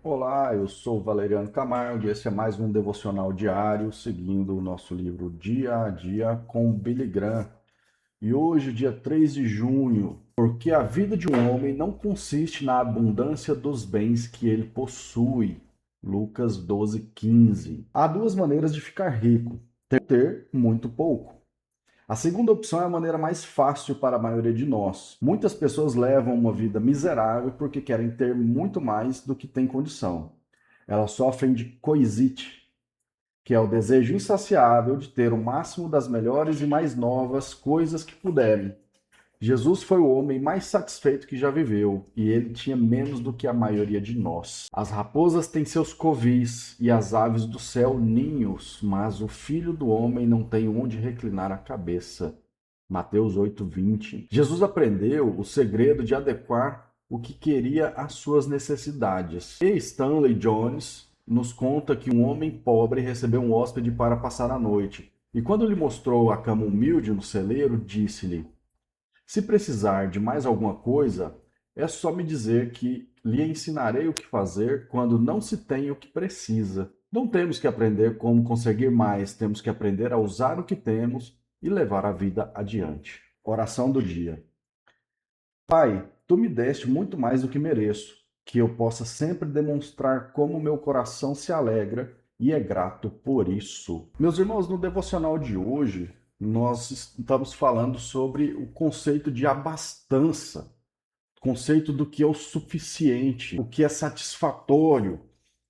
Olá, eu sou Valeriano Camargo e esse é mais um devocional diário, seguindo o nosso livro Dia a Dia com Billy Graham. E hoje, dia 3 de junho, porque a vida de um homem não consiste na abundância dos bens que ele possui. Lucas 12:15. Há duas maneiras de ficar rico: ter muito pouco. A segunda opção é a maneira mais fácil para a maioria de nós. Muitas pessoas levam uma vida miserável porque querem ter muito mais do que têm condição. Elas sofrem de coisite, que é o desejo insaciável de ter o máximo das melhores e mais novas coisas que puderem. Jesus foi o homem mais satisfeito que já viveu, e ele tinha menos do que a maioria de nós. As raposas têm seus covis e as aves do céu ninhos, mas o filho do homem não tem onde reclinar a cabeça. Mateus 8:20. Jesus aprendeu o segredo de adequar o que queria às suas necessidades. E Stanley Jones nos conta que um homem pobre recebeu um hóspede para passar a noite, e quando lhe mostrou a cama humilde no celeiro, disse-lhe: se precisar de mais alguma coisa, é só me dizer que lhe ensinarei o que fazer quando não se tem o que precisa. Não temos que aprender como conseguir mais, temos que aprender a usar o que temos e levar a vida adiante. Oração do dia. Pai, tu me deste muito mais do que mereço, que eu possa sempre demonstrar como meu coração se alegra e é grato por isso. Meus irmãos, no devocional de hoje, nós estamos falando sobre o conceito de abastança, o conceito do que é o suficiente, o que é satisfatório.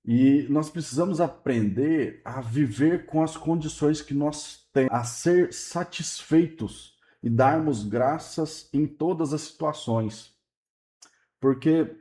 E nós precisamos aprender a viver com as condições que nós temos, a ser satisfeitos e darmos graças em todas as situações. Porque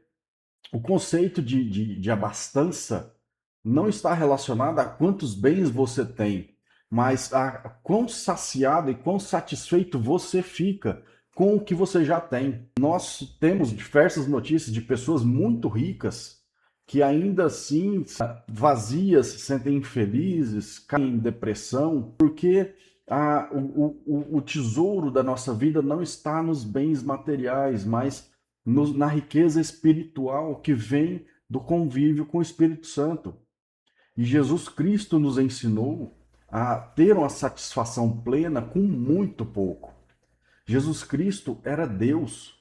o conceito de abastança não está relacionado a quantos bens você tem, mas a quão saciado e quão satisfeito você fica com o que você já tem. Nós temos diversas notícias de pessoas muito ricas que ainda assim vazias, se sentem infelizes, caem em depressão, porque o tesouro da nossa vida não está nos bens materiais, mas na riqueza espiritual que vem do convívio com o Espírito Santo. E Jesus Cristo nos ensinou a ter uma satisfação plena com muito pouco. Jesus Cristo era Deus.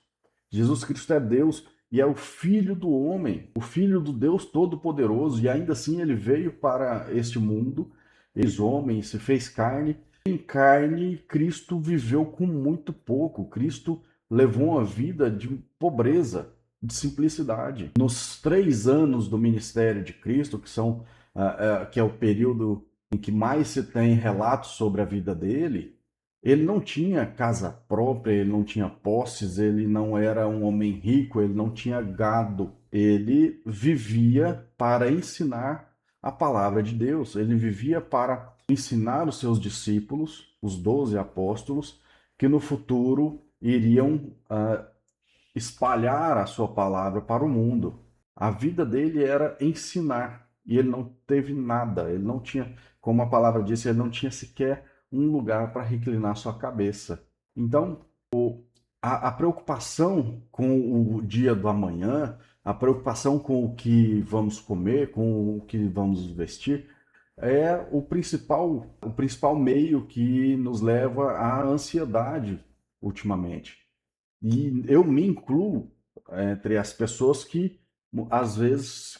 Jesus Cristo é Deus e é o Filho do homem, o Filho do Deus Todo-Poderoso, e ainda assim ele veio para este mundo, ex-homem, se fez carne. Em carne, Cristo viveu com muito pouco. Cristo levou uma vida de pobreza, de simplicidade. Nos 3 anos do ministério de Cristo, que é o período em que mais se tem relatos sobre a vida dele, ele não tinha casa própria, ele não tinha posses, ele não era um homem rico, ele não tinha gado. Ele vivia para ensinar a palavra de Deus, ele vivia para ensinar os seus discípulos, os 12 apóstolos, que no futuro iriam espalhar a sua palavra para o mundo. A vida dele era ensinar e ele não teve nada, ele não tinha, como a palavra disse, ele não tinha sequer um lugar para reclinar sua cabeça. Então, a preocupação com o dia do amanhã, a preocupação com o que vamos comer, com o que vamos vestir, é o principal meio que nos leva à ansiedade ultimamente. E eu me incluo entre as pessoas que às vezes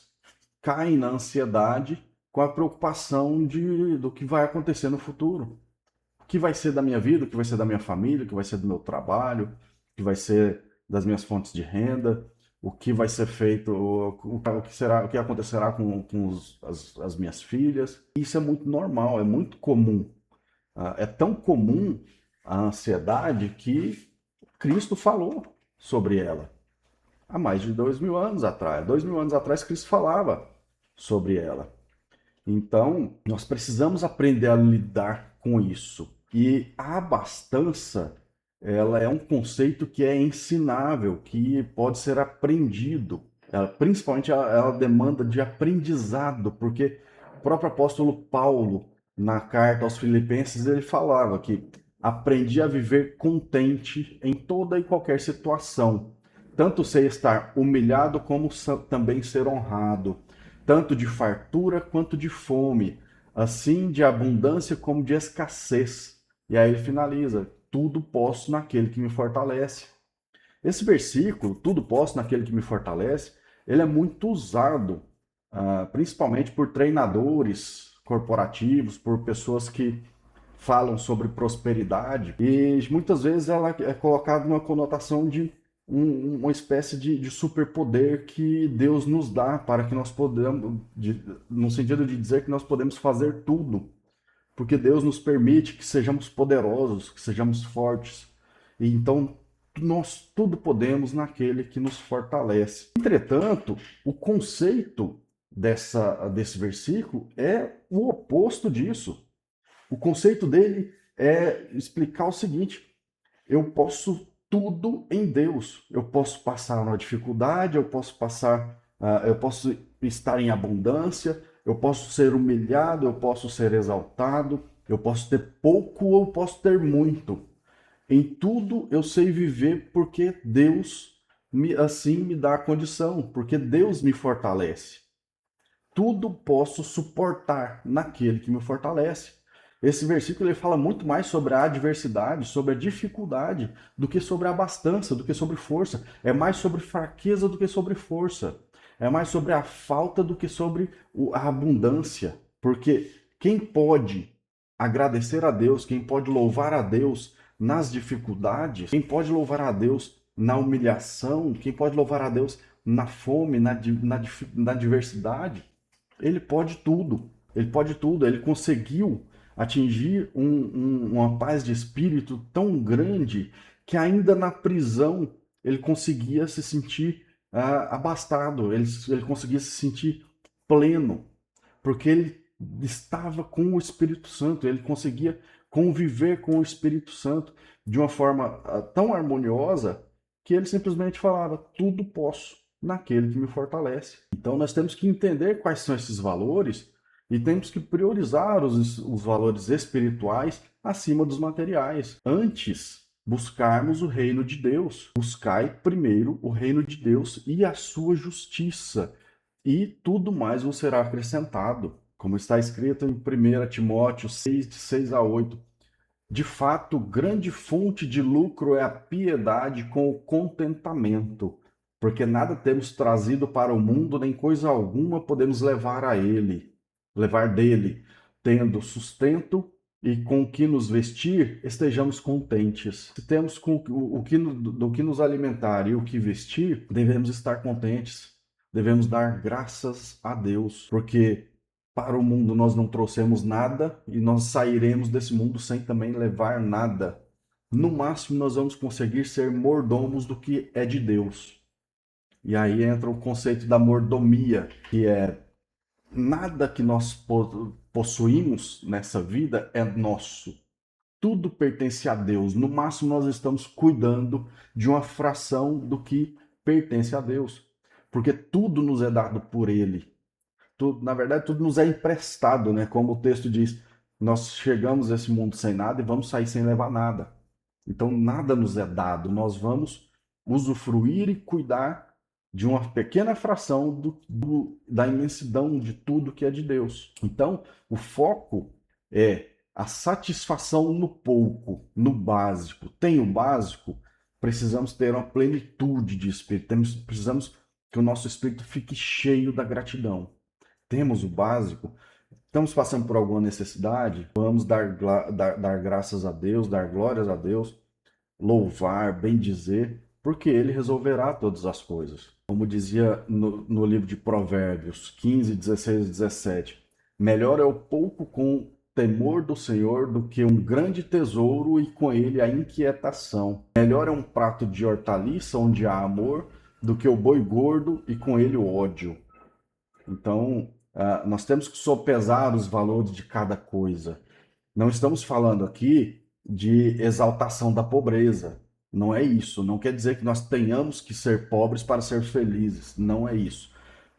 caem na ansiedade com a preocupação do que vai acontecer no futuro. O que vai ser da minha vida, o que vai ser da minha família, o que vai ser do meu trabalho, o que vai ser das minhas fontes de renda, o que vai ser feito, o que será, o que acontecerá com as minhas filhas. Isso é muito normal, é muito comum. É tão comum a ansiedade que Cristo falou sobre ela há mais de 2.000 anos atrás. 2.000 anos atrás, Cristo falava sobre ela. Então, nós precisamos aprender a lidar com isso. E a abastança, ela é um conceito que é ensinável, que pode ser aprendido. Principalmente ela demanda de aprendizado, porque o próprio apóstolo Paulo, na carta aos Filipenses, ele falava que aprendi a viver contente em toda e qualquer situação. Tanto sei estar humilhado como também ser honrado, tanto de fartura quanto de fome, assim de abundância como de escassez. E aí ele finaliza: tudo posso naquele que me fortalece. Esse versículo, tudo posso naquele que me fortalece, ele é muito usado, principalmente por treinadores corporativos, por pessoas que falam sobre prosperidade, e muitas vezes ela é colocada numa conotação de uma espécie de superpoder que Deus nos dá para que nós podemos, no sentido de dizer que nós podemos fazer tudo, porque Deus nos permite que sejamos poderosos, que sejamos fortes. E então nós tudo podemos naquele que nos fortalece. Entretanto, o conceito desse versículo é o oposto disso. O conceito dele é explicar o seguinte: eu posso tudo em Deus. Eu posso passar uma dificuldade, eu posso estar em abundância, eu posso ser humilhado, eu posso ser exaltado, eu posso ter pouco ou eu posso ter muito. Em tudo eu sei viver porque Deus assim me dá a condição, porque Deus me fortalece. Tudo posso suportar naquele que me fortalece. Esse versículo ele fala muito mais sobre a adversidade, sobre a dificuldade, do que sobre a abastança, do que sobre força. É mais sobre fraqueza do que sobre força. É mais sobre a falta do que sobre a abundância. Porque quem pode agradecer a Deus, quem pode louvar a Deus nas dificuldades, quem pode louvar a Deus na humilhação, quem pode louvar a Deus na fome, na diversidade, ele pode tudo. Ele pode tudo. Ele conseguiu atingir uma paz de espírito tão grande que ainda na prisão ele conseguia se sentir abastado, ele conseguia se sentir pleno, porque ele estava com o Espírito Santo, ele conseguia conviver com o Espírito Santo de uma forma tão harmoniosa que ele simplesmente falava: tudo posso naquele que me fortalece. Então nós temos que entender quais são esses valores e temos que priorizar os valores espirituais acima dos materiais. Antes, buscarmos o reino de Deus. Buscai primeiro o reino de Deus e a sua justiça, e tudo mais vos será acrescentado. Como está escrito em 1 Timóteo 6, de 6 a 8. De fato, grande fonte de lucro é a piedade com o contentamento, porque nada temos trazido para o mundo, nem coisa alguma podemos levar dele, tendo sustento e com o que nos vestir, estejamos contentes. Se temos do que nos alimentar e o que vestir, devemos estar contentes. Devemos dar graças a Deus, porque para o mundo nós não trouxemos nada e nós sairemos desse mundo sem também levar nada. No máximo, nós vamos conseguir ser mordomos do que é de Deus. E aí entra o conceito da mordomia, que é nada que nós possuímos nessa vida é nosso. Tudo pertence a Deus. No máximo, nós estamos cuidando de uma fração do que pertence a Deus, porque tudo nos é dado por Ele. Tudo, na verdade, tudo nos é emprestado, né? Como o texto diz, nós chegamos a esse mundo sem nada e vamos sair sem levar nada. Então, nada nos é dado. Nós vamos usufruir e cuidar de uma pequena fração da imensidão de tudo que é de Deus. Então, o foco é a satisfação no pouco, no básico. Tem o básico, precisamos ter uma plenitude de espírito. Precisamos que o nosso espírito fique cheio da gratidão. Temos o básico, estamos passando por alguma necessidade, vamos dar graças a Deus, dar glórias a Deus, louvar, bendizer, porque Ele resolverá todas as coisas. Como dizia no livro de Provérbios 15, 16 e 17, melhor é o pouco com temor do Senhor do que um grande tesouro e com ele a inquietação. Melhor é um prato de hortaliça onde há amor do que o boi gordo e com ele o ódio. Então, nós temos que sopesar os valores de cada coisa. Não estamos falando aqui de exaltação da pobreza. Não é isso. Não quer dizer que nós tenhamos que ser pobres para ser felizes. Não é isso.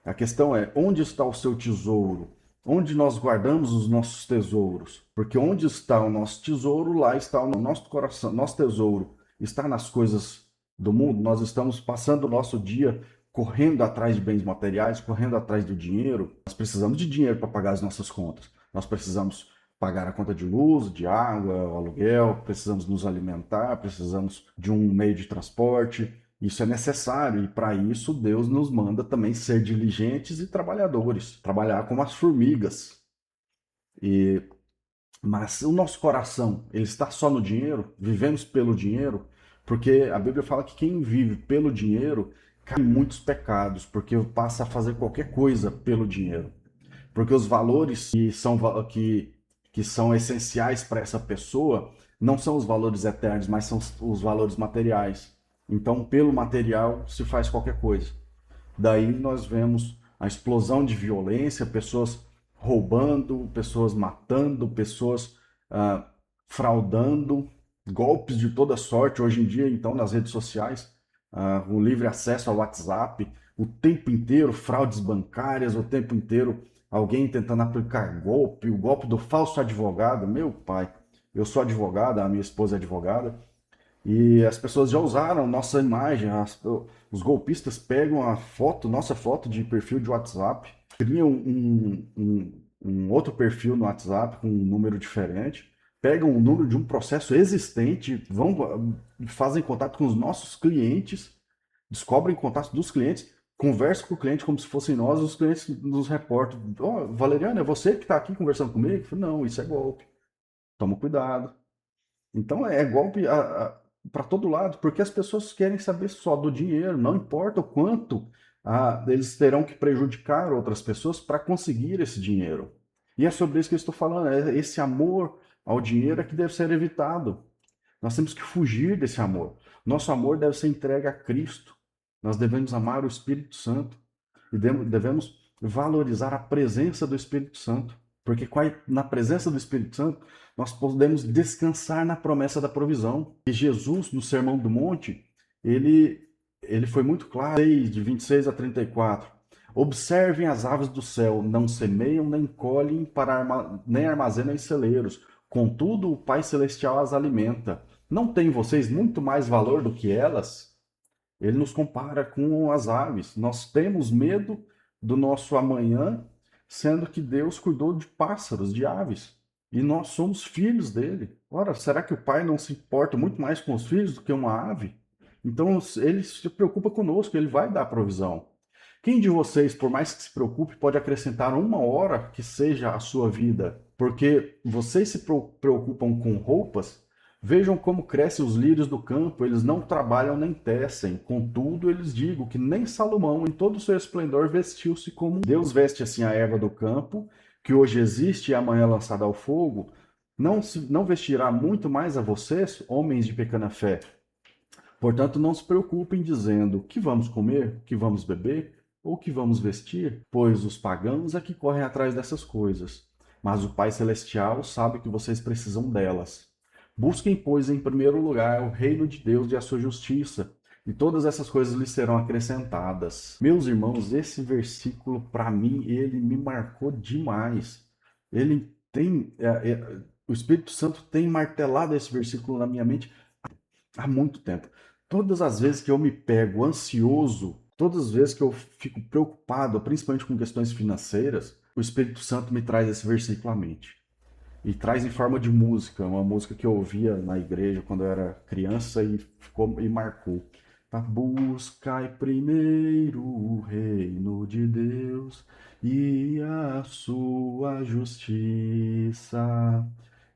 A questão é: onde está o seu tesouro? Onde nós guardamos os nossos tesouros? Porque onde está o nosso tesouro, lá está o nosso coração. Nosso tesouro está nas coisas do mundo, nós estamos passando o nosso dia correndo atrás de bens materiais, correndo atrás do dinheiro. Nós precisamos de dinheiro para pagar as nossas contas. Nós precisamos pagar a conta de luz, de água, o aluguel, precisamos nos alimentar, precisamos de um meio de transporte. Isso é necessário e para isso Deus nos manda também ser diligentes e trabalhadores, trabalhar como as formigas. E mas o nosso coração, ele está só no dinheiro? Vivemos pelo dinheiro? Porque a Bíblia fala que quem vive pelo dinheiro cai em muitos pecados, porque passa a fazer qualquer coisa pelo dinheiro. Porque os valores que são essenciais para essa pessoa não são os valores eternos, mas são os valores materiais. Então, pelo material se faz qualquer coisa. Daí nós vemos a explosão de violência, pessoas roubando, pessoas matando, pessoas ah, fraudando, golpes de toda sorte. Hoje em dia, então, nas redes sociais, o livre acesso ao WhatsApp, o tempo inteiro, fraudes bancárias, o tempo inteiro alguém tentando aplicar golpe, o golpe do falso advogado. Meu pai, eu sou advogada, a minha esposa é advogada, e as pessoas já usaram nossa imagem, os golpistas pegam a foto, nossa foto de perfil de WhatsApp, criam um outro perfil no WhatsApp com um número diferente, pegam o número de um processo existente, fazem contato com os nossos clientes, descobrem contato dos clientes, conversam com o cliente como se fossem nós, os clientes nos reportam: "Ó, Valeriano, é você que está aqui conversando comigo?" Eu falo, não, isso é golpe, toma cuidado. Então é golpe para todo lado, porque as pessoas querem saber só do dinheiro, não importa o quanto eles terão que prejudicar outras pessoas para conseguir esse dinheiro. E é sobre isso que eu estou falando, é esse amor ao dinheiro é que deve ser evitado. Nós temos que fugir desse amor. Nosso amor deve ser entregue a Cristo. Nós devemos amar o Espírito Santo e devemos valorizar a presença do Espírito Santo, porque na presença do Espírito Santo nós podemos descansar na promessa da provisão. E Jesus, no Sermão do Monte, ele, ele foi muito claro, de 26 a 34. Observem as aves do céu, não semeiam nem colhem nem armazenam em celeiros. Contudo, o Pai Celestial as alimenta. Não têm vocês muito mais valor do que elas? Ele nos compara com as aves. Nós temos medo do nosso amanhã, sendo que Deus cuidou de pássaros, de aves. E nós somos filhos dele. Ora, será que o pai não se importa muito mais com os filhos do que uma ave? Então, ele se preocupa conosco, ele vai dar provisão. Quem de vocês, por mais que se preocupe, pode acrescentar uma hora que seja a sua vida? Porque vocês se preocupam com roupas. Vejam como crescem os lírios do campo, eles não trabalham nem tecem. Contudo, eles digo que nem Salomão, em todo o seu esplendor, vestiu-se como Deus veste assim a erva do campo, que hoje existe e amanhã é lançada ao fogo. Não vestirá muito mais a vocês, homens de pequena fé? Portanto, não se preocupem dizendo: que vamos comer, que vamos beber, ou que vamos vestir, pois os pagãos é que correm atrás dessas coisas. Mas o Pai Celestial sabe que vocês precisam delas. Busquem, pois, em primeiro lugar o reino de Deus e a sua justiça, e todas essas coisas lhes serão acrescentadas. Meus irmãos, esse versículo, para mim, ele me marcou demais. Ele tem, o Espírito Santo tem martelado esse versículo na minha mente há muito tempo. Todas as vezes que eu me pego ansioso, todas as vezes que eu fico preocupado, principalmente com questões financeiras, o Espírito Santo me traz esse versículo à mente. E traz em forma de música, uma música que eu ouvia na igreja quando eu era criança e marcou. Buscai primeiro o reino de Deus e a sua justiça,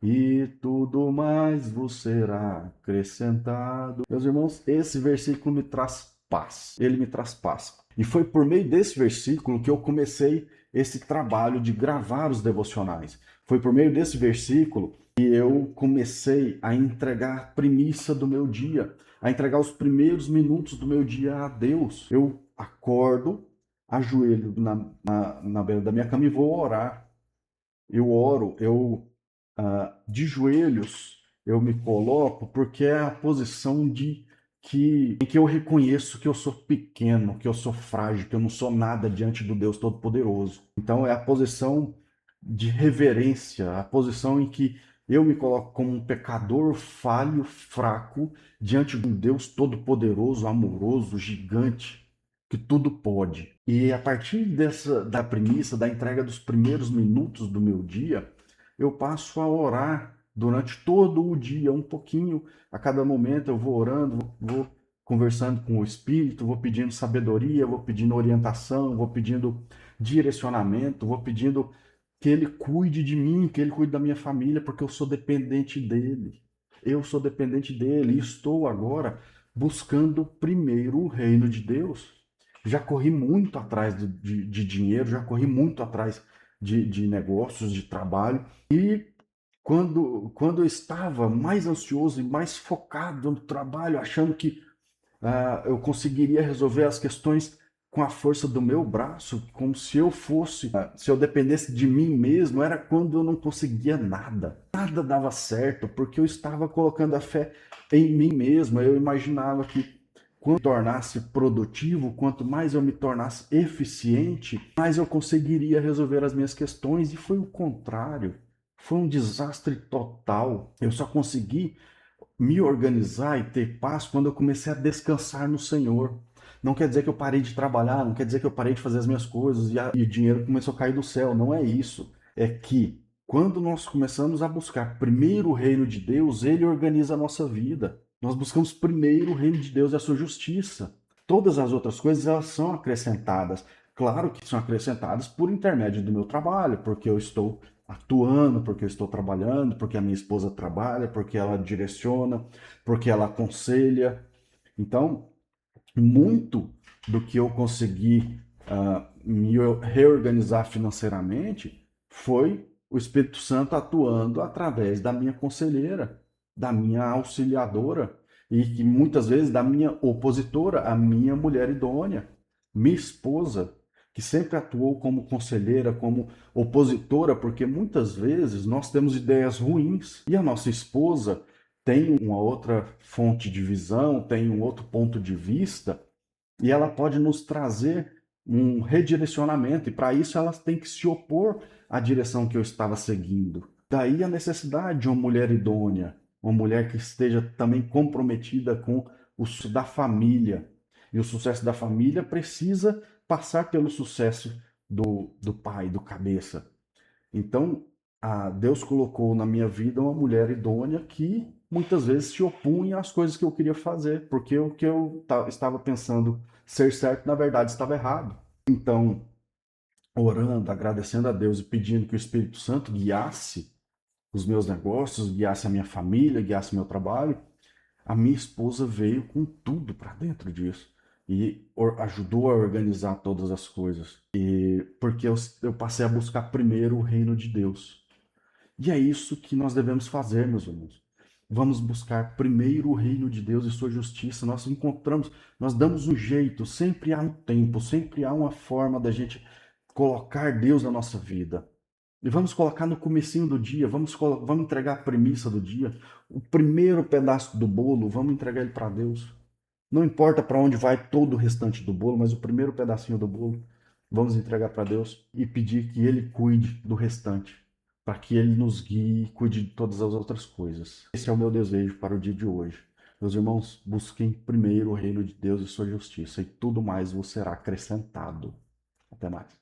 e tudo mais vos será acrescentado. Meus irmãos, esse versículo me traz paz. Ele me traz paz. E foi por meio desse versículo que eu comecei esse trabalho de gravar os devocionais. Foi por meio desse versículo que eu comecei a entregar a primícia do meu dia, a entregar os primeiros minutos do meu dia a Deus. Eu acordo, ajoelho na beira da minha cama e vou orar. Eu oro, de joelhos, eu me coloco porque é a posição em que eu reconheço que eu sou pequeno, que eu sou frágil, que eu não sou nada diante do Deus Todo-Poderoso. Então é a posição de reverência, a posição em que Eu me coloco como um pecador falho, fraco, diante de um Deus todo-poderoso, amoroso, gigante, que tudo pode. E a partir da premissa, da entrega dos primeiros minutos do meu dia, eu passo a orar durante todo o dia, um pouquinho, a cada momento eu vou orando, vou conversando com o Espírito, vou pedindo sabedoria, vou pedindo orientação, vou pedindo direcionamento, vou pedindo que Ele cuide de mim, que Ele cuide da minha família, porque eu sou dependente dEle. Eu sou dependente dEle e estou agora buscando primeiro o reino de Deus. Já corri muito atrás de dinheiro, já corri muito atrás de negócios, de trabalho. E quando eu estava mais ansioso e mais focado no trabalho, achando que eu conseguiria resolver as questões com a força do meu braço, como se eu fosse, se eu dependesse de mim mesmo, era quando eu não conseguia nada. Nada dava certo, porque eu estava colocando a fé em mim mesmo. Eu imaginava que quanto eu me tornasse produtivo, quanto mais eu me tornasse eficiente, mais eu conseguiria resolver as minhas questões, e foi o contrário. Foi um desastre total. Eu só consegui me organizar e ter paz quando eu comecei a descansar no Senhor. Não quer dizer que eu parei de trabalhar, não quer dizer que eu parei de fazer as minhas coisas e o dinheiro começou a cair do céu. Não é isso. É que quando nós começamos a buscar primeiro o reino de Deus, ele organiza a nossa vida. Nós buscamos primeiro o reino de Deus e a sua justiça. Todas as outras coisas, elas são acrescentadas. Claro que são acrescentadas por intermédio do meu trabalho, porque eu estou atuando, porque eu estou trabalhando, porque a minha esposa trabalha, porque ela direciona, porque ela aconselha. Então, muito do que eu consegui me reorganizar financeiramente foi o Espírito Santo atuando através da minha conselheira, da minha auxiliadora e que muitas vezes da minha opositora, a minha mulher idônea, minha esposa, que sempre atuou como conselheira, como opositora, porque muitas vezes nós temos ideias ruins e a nossa esposa tem uma outra fonte de visão, tem um outro ponto de vista, e ela pode nos trazer um redirecionamento, e para isso ela tem que se opor à direção que eu estava seguindo. Daí a necessidade de uma mulher idônea, uma mulher que esteja também comprometida com o sucesso da família. E o sucesso da família precisa passar pelo sucesso do pai, do cabeça. Então, Deus colocou na minha vida uma mulher idônea que muitas vezes se opunha às coisas que eu queria fazer, porque o que eu estava pensando ser certo, na verdade, estava errado. Então, orando, agradecendo a Deus e pedindo que o Espírito Santo guiasse os meus negócios, guiasse a minha família, guiasse meu trabalho, a minha esposa veio com tudo para dentro disso e ajudou a organizar todas as coisas. E porque eu passei a buscar primeiro o reino de Deus. E é isso que nós devemos fazer, meus irmãos. Vamos buscar primeiro o reino de Deus e sua justiça. Nós encontramos, nós damos um jeito, sempre há um tempo, sempre há uma forma da gente colocar Deus na nossa vida. E vamos colocar no comecinho do dia, vamos entregar a premissa do dia, o primeiro pedaço do bolo, vamos entregar ele para Deus. Não importa para onde vai todo o restante do bolo, mas o primeiro pedacinho do bolo, vamos entregar para Deus e pedir que Ele cuide do restante, para que Ele nos guie e cuide de todas as outras coisas. Esse é o meu desejo para o dia de hoje. Meus irmãos, busquem primeiro o reino de Deus e sua justiça, e tudo mais vos será acrescentado. Até mais.